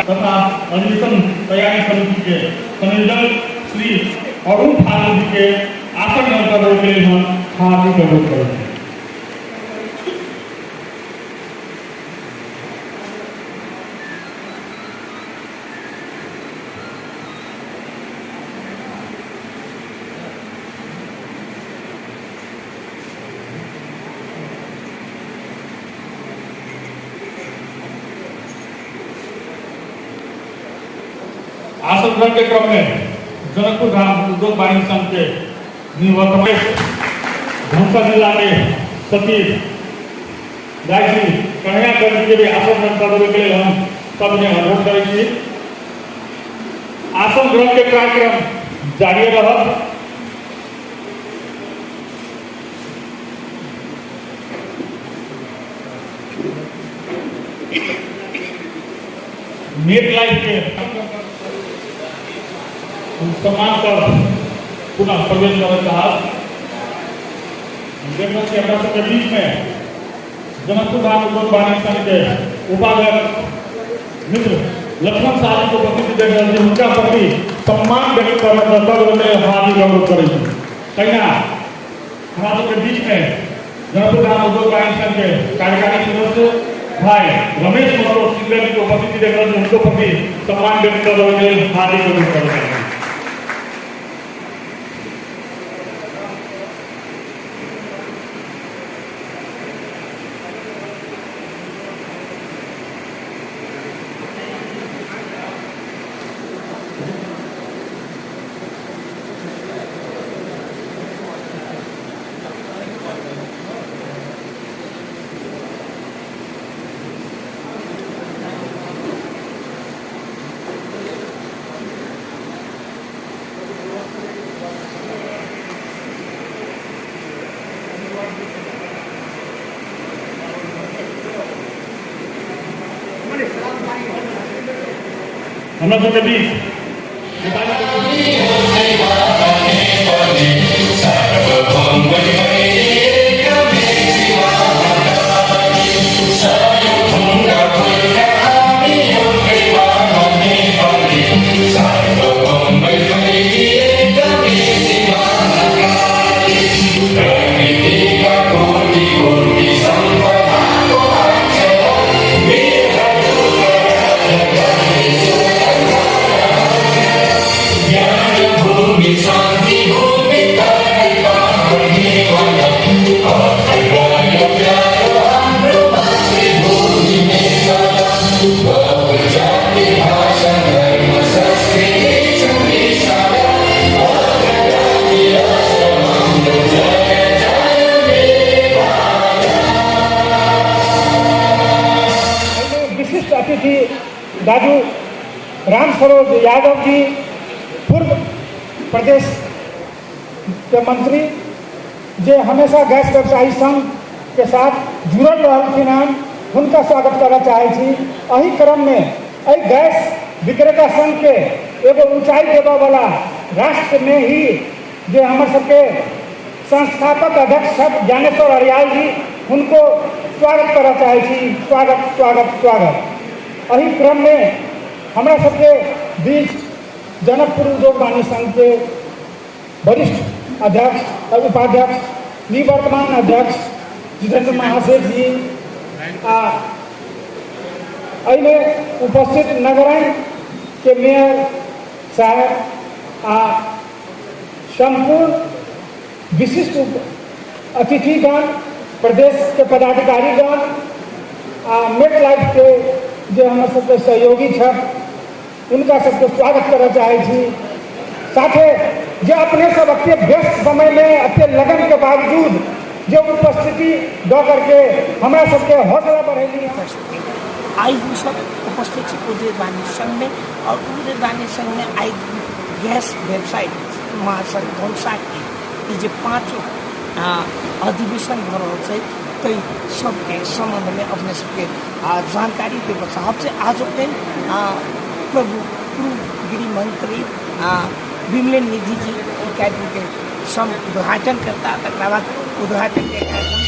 तथा अधिवेशन तैयारी समिति के संयोजक श्री अरुण ठाकुर जी के आसन ग्रहण करने के लिए हम हार्दिक अनुरोध करेंगे। आसन ग्रहण के क्रम में जनकपुर धाम उद्योग वाणिज्य संघ के निवर्तमान धमसा जिला के सचिव गायत्री कन्हैया कर के भी आसन ग्रहण करने के लिए हम सबने अनुरोध करेंगे। आसन ग्रहण के कार्यक्रम जारी रहा। नेट लाइव के सम्मान पर पुनः प्रवेश करना चाह के बीच में जनकपुर धाम उद्योग वाणिज्य संघ के उपाध्यक्ष मित्र लक्ष्मण साहब को उपस्थित देख रहे हैं। उनका प्रति सम्मान व्यक्त करने का हार्दिक अनुरोध करेंगे। कन्या हमारे के बीच में जनकपुर धाम उद्योग वाणिज्य संघ के कार्यकारी सदस्य भाई रमेश महतो सिंगर की उपस्थिति देख रहे हैं। उनको प्रति सम्मान व्यक्त करने हार्दिक अनुरोध करेंगे। हम लोग के बीच अतिथि दादू राम सरोज यादव जी पूर्व प्रदेश के मंत्री जो हमेशा गैस व्यवसायी संघ के साथ जुड़ल रहलखिन हन, उनका स्वागत करना चाहे। अही क्रम में गैस विक्रेता संघ के एगो ऊंचाई देवा वाला राष्ट्र में ही जो हमारे सबके संस्थापक अध्यक्ष ज्ञानेश्वर अरियाल जी, उनको स्वागत करना चाहे। स्वागत स्वागत स्वागत। अही क्रम में हमारा सबके बीच जनकपुर उद्योग वाणिज्य संघ के वरिष्ठ अध्यक्ष और उपाध्यक्ष निवर्तमान अध्यक्ष जितेंद्र महाशय जी उपस्थित नगरायन के मेयर साहब संपूर्ण विशिष्ट अतिथिगण, प्रदेश के पदाधिकारीगण, मेट लाइफ के जो हम सबके सहयोगी छठ, उनका सबको स्वागत करना चाहे। साथे जो अपने सब अपने व्यस्त समय में अपने लगन के बावजूद जो उपस्थिति द करके हमारा सबके हौसला बढ़ेली। आई सब उपस्थित उद्योग वाणिज्य संघ में और उद्योग वाणिज्य संघ में आई गैस वेबसाइट महासंघ धनसा की जो 5 अधिवेशन भर तो सबके संबंध में अपने सबके जानकारी देव सबसे आज प्रभु पूर्व गृह मंत्री विमलेन निधि जी कार्यक्रम के सम उद्घाटन करता, तक बाद उद्घाटन के कार्यक्रम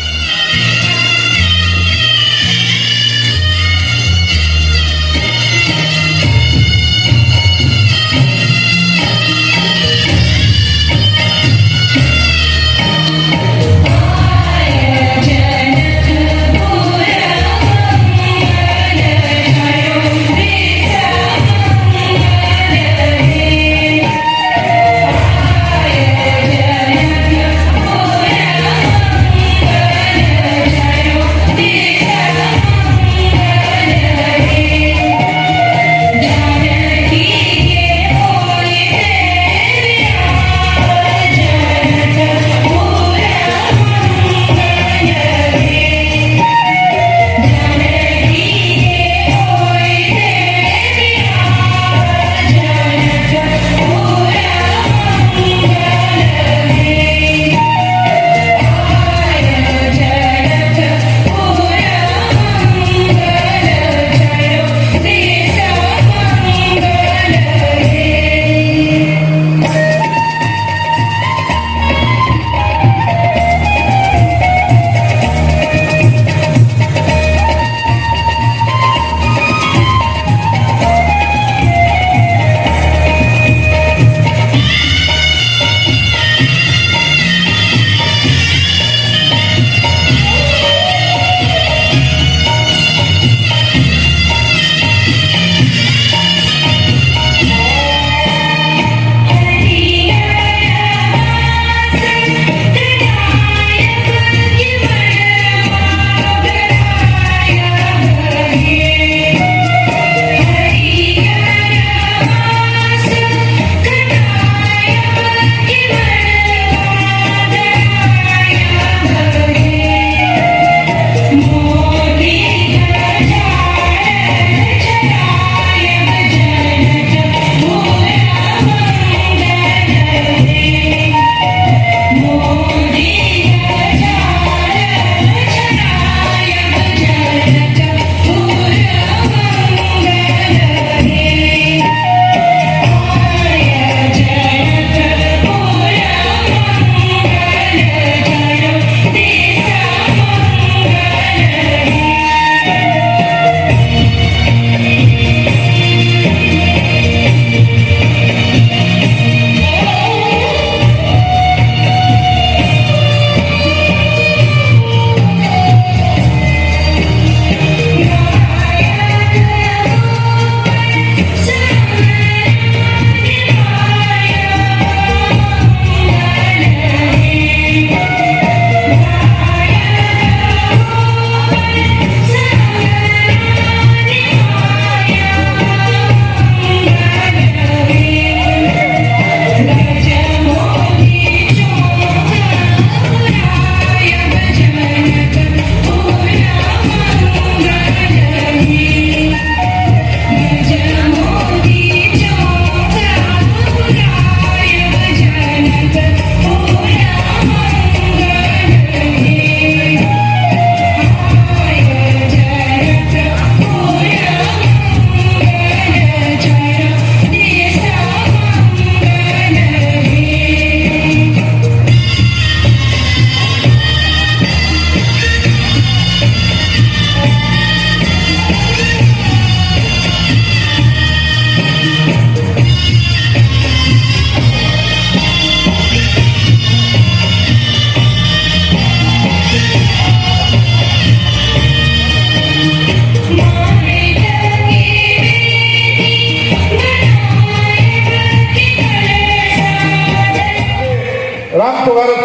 राम सुगारत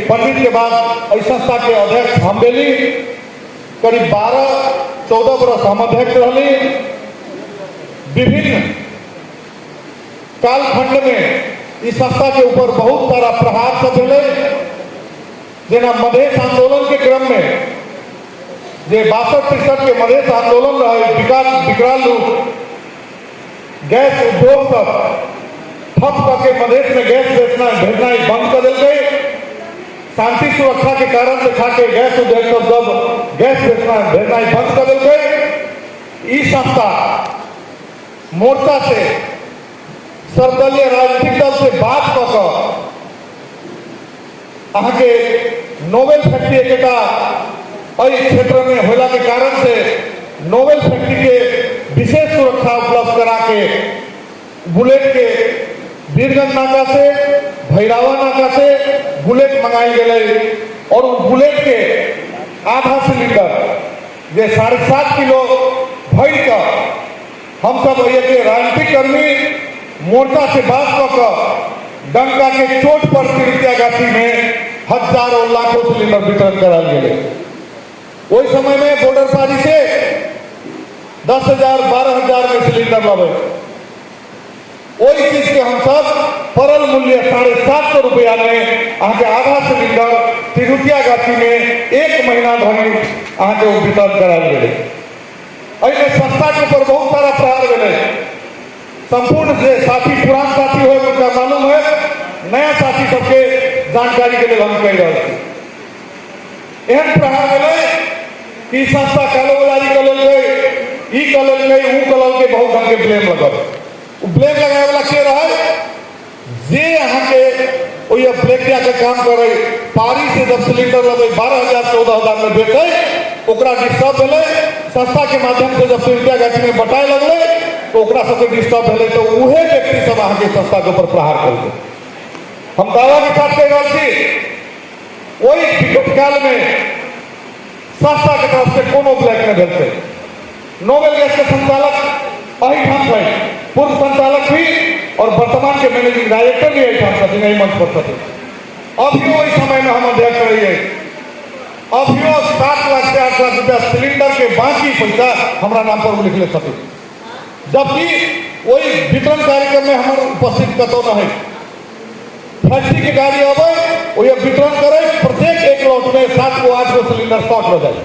पंडित के बाद इस संस्था के अध्यक्ष हम बेली। करीब 12-14 बरस हम अध्यक्ष रही। विभिन्न कालखंड में इस संस्था के ऊपर बहुत सारा प्रहार सब मिले। जेना मधेश आंदोलन के क्रम में जे 62-63 के मधेश आंदोलन रहे, विकराल रूप गैस उद्योग सब ठप करके मधेश में गैस भेजना बंद कर दिल गए। शांति सुरक्षा के कारण दिखा के गैस उद्योग सब जब गैस भेजना बंद कर दिल गए। इस संस्था मोर्चा से सर्वदलीय राजनीतिक दल से बात कर के नोवेल फैक्ट्री एक क्षेत्र में होला के कारण से नोवेल फैक्ट्री के विशेष सुरक्षा उपलब्ध करा के बुलेट के वीरगंज नाका से भैरावा नाका से बुलेट मंगाई गई और उस बुलेट के आधा सिलेंडर जे 7.5 किलो भर कर हम सब के राजनीतिक कर्मी मोर्चा से बात कर डंका के चोट पर तिरुतिया गाछी में हजारों लाखों सिलेंडर वितरण कराल गए। वही समय में बॉर्डर पारी से 10,000-12,000 में सिलेंडर लगे। वही चीज के हम सब परल मूल्य 750 रुपया में आगे आधा सिलेंडर तिरुतिया गाछी में 1 महीना धरी आगे वितरण कराल गए। संस्था के ऊपर बहुत सारा प्रहार मिले। संपूर्ण से साथी पुरान साथी हो उनका मालूम है, नया साथी सबके जानकारी के लिए हम कह रहे थे। एहन प्रहार मिले कि संस्था कालोबाजारी कर गई, ई कर गई, ऊ कर के बहुत ढंग के ब्लेम लगल। ब्लेम लगाए वाला के रहे जे यहाँ के ब्लैक के काम करे पारी से जब सिलेंडर लगे 12,000-14,000 में बेचे ओकरा डिस्टर्ब मिले। संस्था के माध्यम से जब तिरुतिया गाछी में बटाए लगले तो ओकरा सबके डिस्टर्ब मिले तो उहे व्यक्ति सब अहाँ के संस्था के ऊपर प्रहार कर। हम दावा के साथ कह रहे थी वही विगत काल में संस्था के तरफ से कोनो ब्लैक में भेजते। नोवेल गैस के संचालक अहिठाम थे, पूर्व संचालक भी और वर्तमान के मैनेजिंग डायरेक्टर भी अहिठाम थे, नहीं मंच पर थे। अभी वही समय में हम अध्यक्ष रहिए। अभी 7 लाख से 8 लाख रुपया सिलेंडर के बाकी पैसा हमारा नाम पर लिख ले सकते, जबकि वही वितरण कार्यक्रम में हमारे उपस्थित कतो न है। फैक्ट्री की गाड़ी आवे वही वितरण करे, प्रत्येक एक लॉट में 7 को 8 को सिलेंडर शॉर्ट हो जाए।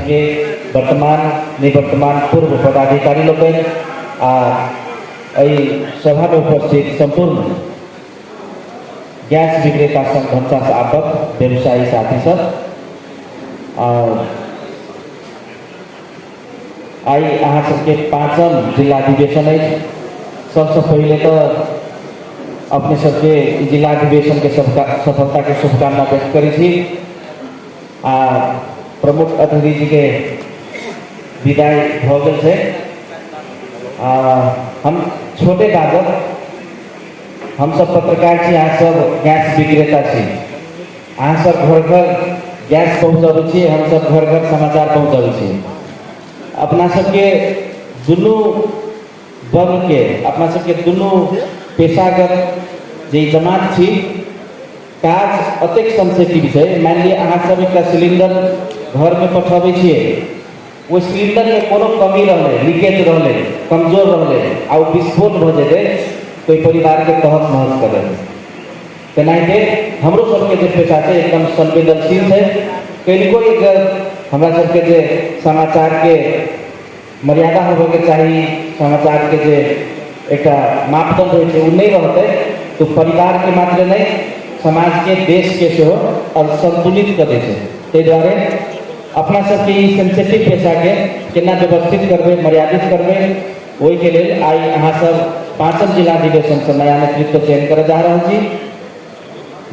के वर्तमान निवर्तमान पूर्व पदाधिकारी लोग सभा में उपस्थित संपूर्ण गैस विक्रेता संघ धनसा से आवक व्यवसायी साथी सब आई अहाँ सबके पांचम जिला अधिवेशन है। सबसे पहले तो अपने सबके जिला अधिवेशन के सफलता के शुभकामना व्यक्त करी थी। प्रमुख अतिथि जी के विदाई भोगल से हम छोटे कागज हम सब पत्रकार छी, अहाँ सब गैस विक्रेता छी, अहाँ सब घर घर गैस पहुँचाबे छी, हम सब घर घर समाचार पहुँचाबे छी। अपना सबके दुनू वर्ग के अपना सबके दुनू पेशागत जे जमात छी काज अतेक सेंसिटिव है। मान लिया अहाँ सब एक सिलेंडर घर में पठाबे छिए, वो सिलेंडर में कोनो कमी रहले, लीकेज रहले, कमजोर रहले आ विस्फोट भ जेते कोई परिवार के तहस नहस करे। तेनाहिते हमरो सबके जे पेशा है एकदम संवेदनशील है। कनिको एक हमरा सबके जे समाचार के मर्यादा होबे के चाहिए, समाचार के जे एक मापदंड होय छै उ नहीं रहते तो परिवार के मात्र नहीं समाज के देश के सेहो असंतुलित कर दै छै। ताहि दुआरे अपना सबके ई सेंसिटिव पेशा के केना व्यवस्थित करबे, मर्यादित करबे, ओहि के लेल आई अहाँ सब पांचम जिला अधिवेशन से नया नेतृत्व चयन कर जा रहा छी।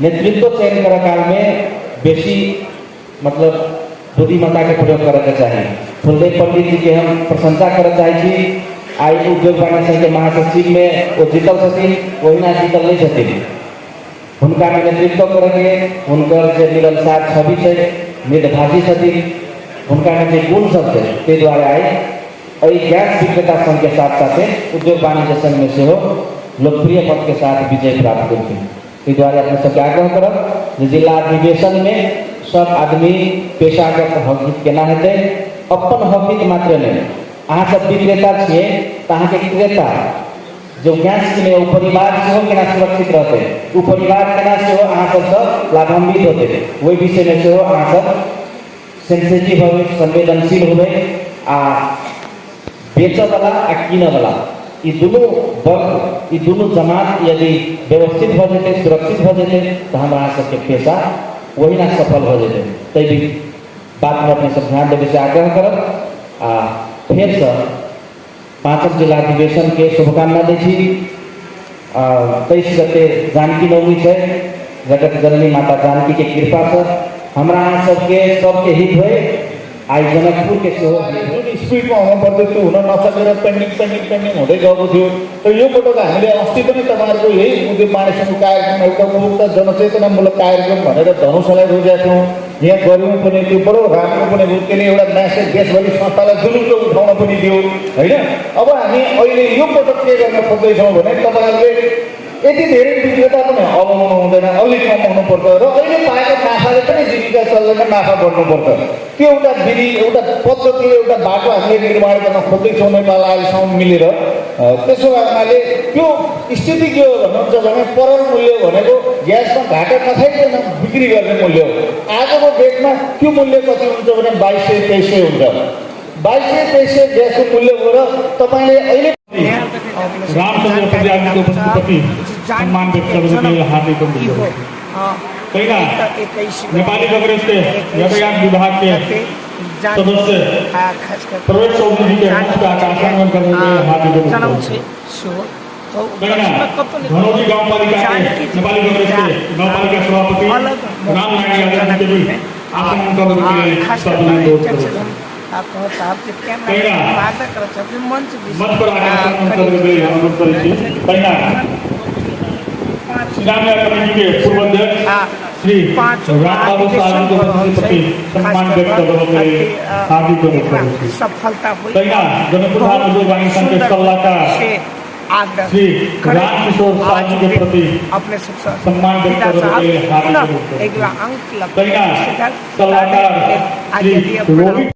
नेतृत्व चयन कर काल में बेसी मतलब बुद्धिमत्ता के प्रयोग करे के चाहिए। फुलदेव पंडित जी के हम प्रशंसा कर चाहे छी। आई उद्योग वाणिज्य संघ के महासचिव में वो जीतल छथिन, वही ना जीतल नहीं छथिन। उनका में नेतृत्व करेंगे, उनकर जे मिलनसार छवि है, निर्भाषी छथिन, उनका में जे गुण सब है ते द्वारा आई गैस विक्रेता संघ के साथ साथ उद्योग वाणिज्य संघ में से हो लोकप्रिय पद के साथ विजय प्राप्त करते। द्वारा अपने सबके आग्रह करब जिला अधिवेशन में सब आदमी पेशागत हक हित केना हेतै, अपन हक हित मात्र नहीं। अहाँ सब विक्रेता छिए तो अहाँ के विक्रेता जो गैस किने ओ परिवार सेहो केना सुरक्षित रहते, ओ परिवार केना सेहो अहाँ सब लाभान्वित होते, वही विषय में सेहो अहाँ सब सेंसिटिव होबे, संवेदनशील होबे। आ बेचे वाला आ किने वाला ई दुनू वर्ग, ई दुनू जमात यदि व्यवस्थित हो जेते, सुरक्षित हो जेते तो हमरा सबके पेशा वही ना सफल हो जेते। तै भी बात में अपने सब ध्यान देवे से आग्रह करब। फिर से पांचम जिला अधिवेशन के शुभकामना दै छी। 23 गते जानकी नवमी है, जगत जननी माता जानकी के कृपा से हमरा अहाँ सबके हित होय। आई जनकपुर के स्पीड में हुन पर्दथ्यो, हुन नसकेर पेन्डिङ हुँदै गएको थियो। तर यो पटक हामीले अस्ति पनि तपाईहरुको यही उद्योग वाणिज्य संघ कार्यक्रम एउटा उपभोक्ता जनचेतनामूलक कार्यक्रम भनेर धनुषालाई रोजेका थियौँ। यहाँ गऱ्यौँ पनि, त्यो बडो राम्रो पनि भयो। त्यसले एउटा म्यासेज देशभरि संस्थालाई जुलुक्क उठाउन पनि दियो हैन। अब हामी अहिले यो पटक के गर्न खोज्दैछौँ भने तपाईहरुले यति धेरै विक्रेता पनि अभाउनु हुँदैन, अलिक कम हुनुपर्छ र अहिले पाएको नाफाले पनि जीविका चल्दैन, नाफा बढ्नुपर्छ। त्यो एउटा विधि, एउटा पद्धति, एउटा बाटो हामीले निर्माण गर्न खोज्दैछौँ नेपाल आइलसम्म मिलेर। त्यसो भएकाले त्यो स्थिति के हो भन्नुहुन्छ भने परल मूल्य भनेको ग्यासमा घाटा नखाइकन बिक्री गर्ने मूल्य हो। आजको डेटमा त्यो मूल्य कति हुन्छ भने 2200-2300 हुन्छ। 2200-2300 ग्यासको मूल्य हो र तपाईले अहिले रामचंद्र प्रजापति को उपस्थिति सम्मान व्यक्त करने के लिए हार्दिक अभिनंदन। पहिला नेपाली कांग्रेस के यातायात विभाग के सदस्य प्रवेश चौधरी के मंच का आसन करने के लिए हार्दिक अभिनंदन। धनौरी गाउँपालिका के नेपाली कांग्रेस के गाउँपालिका सभापति राम नारायण यादव जी के भी आसन करने के लिए मंच पर आसन करने के लिए अनुरोध करें। पहिला सिनामिया कमेटी के पूर्व अध्यक्ष श्री रामबाबू साहब को प्रति सम्मान व्यक्त करने के लिए हार्दिक अभिनंदन। सफलता हुई। पहिला जनकपुर मजदूर वाहिनी संघ के सलाहकार श्री रामकिशोर साहू के प्रति अपने सम्मान व्यक्त करने के लिए हार्दिक अभिनंदन। अगला अंक पहिला सलाहकार श्री रोहित